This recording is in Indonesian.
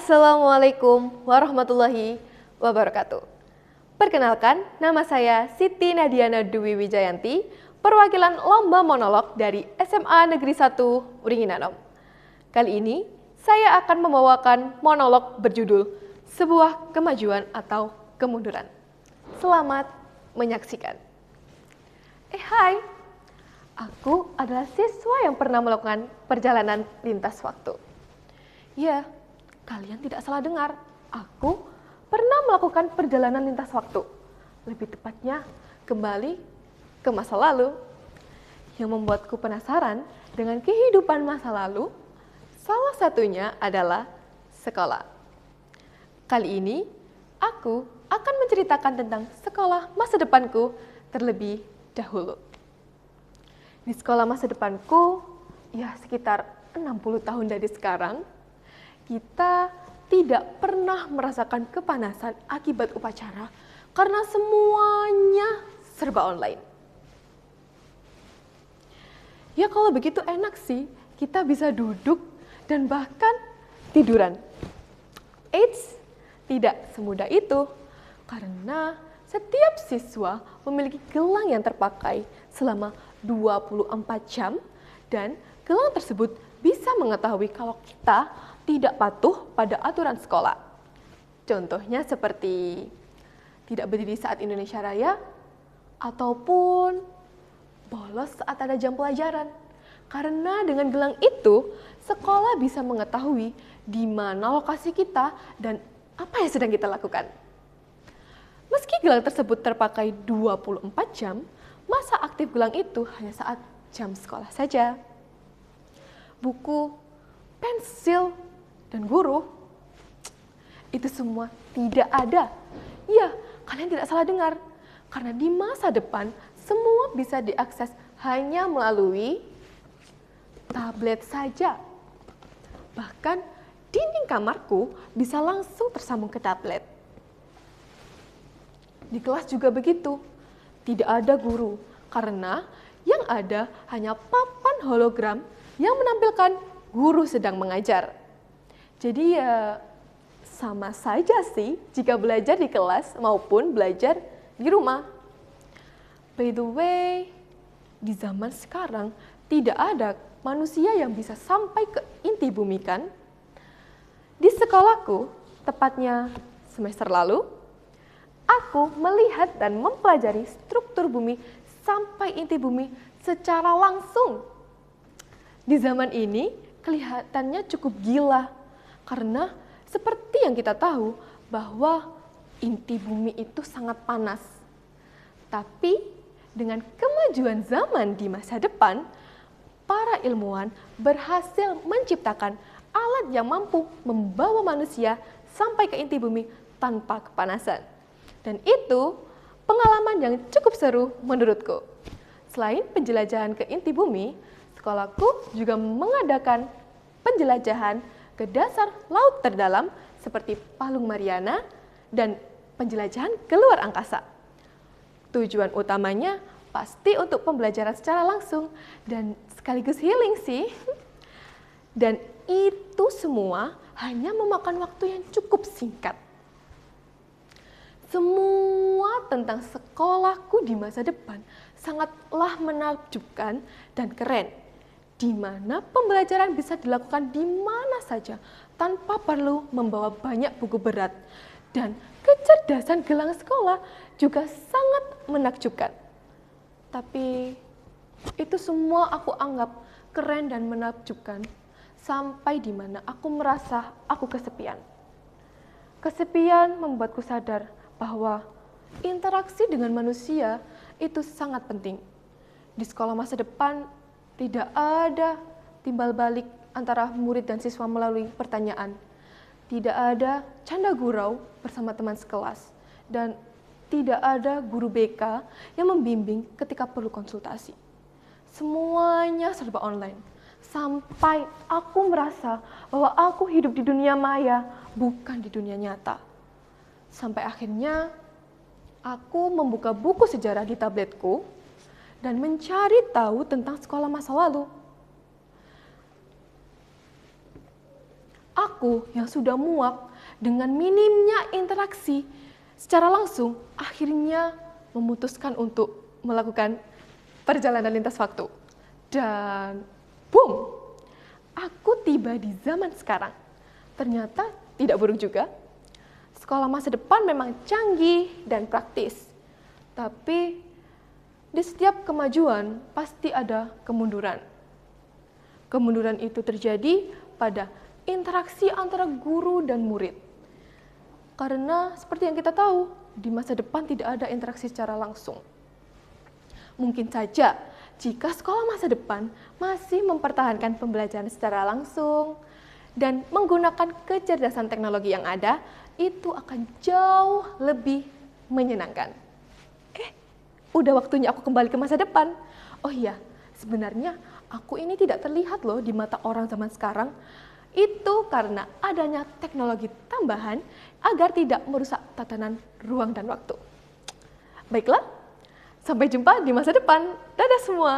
Assalamualaikum warahmatullahi wabarakatuh. Perkenalkan, nama saya Siti Nadiana Dwi Wijayanti, perwakilan lomba monolog dari SMA Negeri 1 Uringinanom. Kali ini, saya akan membawakan monolog berjudul Sebuah Kemajuan atau Kemunduran. Selamat menyaksikan. Hai, aku adalah siswa yang pernah melakukan perjalanan lintas waktu. Ya, kalian tidak salah dengar. Aku pernah melakukan perjalanan lintas waktu. Lebih tepatnya, kembali ke masa lalu. Yang membuatku penasaran dengan kehidupan masa lalu, salah satunya adalah sekolah. Kali ini, aku akan menceritakan tentang sekolah masa depanku terlebih dahulu. Di sekolah masa depanku, ya sekitar 60 tahun dari sekarang, kita tidak pernah merasakan kepanasan akibat upacara karena semuanya serba online. Ya kalau begitu enak sih, kita bisa duduk dan bahkan tiduran. Eits, tidak semudah itu karena setiap siswa memiliki gelang yang terpakai selama 24 jam dan gelang tersebut bisa mengetahui kalau kita tidak patuh pada aturan sekolah. Contohnya seperti tidak berdiri saat Indonesia Raya, ataupun bolos saat ada jam pelajaran. Karena dengan gelang itu, sekolah bisa mengetahui di mana lokasi kita dan apa yang sedang kita lakukan. Meski gelang tersebut terpakai 24 jam, masa aktif gelang itu hanya saat jam sekolah saja. Buku, pensil, dan guru, itu semua tidak ada. Ya, kalian tidak salah dengar. Karena di masa depan, semua bisa diakses hanya melalui tablet saja. Bahkan, dinding kamarku bisa langsung tersambung ke tablet. Di kelas juga begitu. Tidak ada guru, karena yang ada hanya papan hologram yang menampilkan guru sedang mengajar. Jadi ya sama saja sih jika belajar di kelas maupun belajar di rumah. By the way, di zaman sekarang tidak ada manusia yang bisa sampai ke inti bumi kan? Di sekolahku, tepatnya semester lalu, aku melihat dan mempelajari struktur bumi sampai inti bumi secara langsung. Di zaman ini kelihatannya cukup gila. Karena seperti yang kita tahu bahwa inti bumi itu sangat panas. Tapi dengan kemajuan zaman di masa depan, para ilmuwan berhasil menciptakan alat yang mampu membawa manusia sampai ke inti bumi tanpa kepanasan. Dan itu pengalaman yang cukup seru menurutku. Selain penjelajahan ke inti bumi, sekolahku juga mengadakan penjelajahan ke dasar laut terdalam seperti Palung Mariana dan penjelajahan ke luar angkasa. Tujuan utamanya pasti untuk pembelajaran secara langsung dan sekaligus healing sih. Dan itu semua hanya memakan waktu yang cukup singkat. Semua tentang sekolahku di masa depan sangatlah menakjubkan dan keren. Di mana pembelajaran bisa dilakukan di mana saja tanpa perlu membawa banyak buku berat. Dan kecerdasan gelang sekolah juga sangat menakjubkan. Tapi itu semua aku anggap keren dan menakjubkan sampai di mana aku merasa aku kesepian. Kesepian membuatku sadar bahwa interaksi dengan manusia itu sangat penting. Di sekolah masa depan tidak ada timbal balik antara murid dan siswa melalui pertanyaan. Tidak ada canda gurau bersama teman sekelas. Dan tidak ada guru BK yang membimbing ketika perlu konsultasi. Semuanya serba online. Sampai aku merasa bahwa aku hidup di dunia maya, bukan di dunia nyata. Sampai akhirnya aku membuka buku sejarah di tabletku dan mencari tahu tentang sekolah masa lalu. aku yang sudah muak dengan minimnya interaksi secara langsung, akhirnya memutuskan untuk melakukan perjalanan lintas waktu. Dan boom, aku tiba di zaman sekarang. Ternyata tidak buruk juga. Sekolah masa depan memang canggih dan praktis. Tapi di setiap kemajuan pasti ada kemunduran. Kemunduran itu terjadi pada interaksi antara guru dan murid. Karena seperti yang kita tahu, di masa depan tidak ada interaksi secara langsung. Mungkin saja jika sekolah masa depan masih mempertahankan pembelajaran secara langsung dan menggunakan kecerdasan teknologi yang ada, itu akan jauh lebih menyenangkan. Udah waktunya aku kembali ke masa depan. Oh iya, sebenarnya aku ini tidak terlihat loh di mata orang zaman sekarang. Itu karena adanya teknologi tambahan agar tidak merusak tatanan ruang dan waktu. Baiklah, sampai jumpa di masa depan. Dadah semua.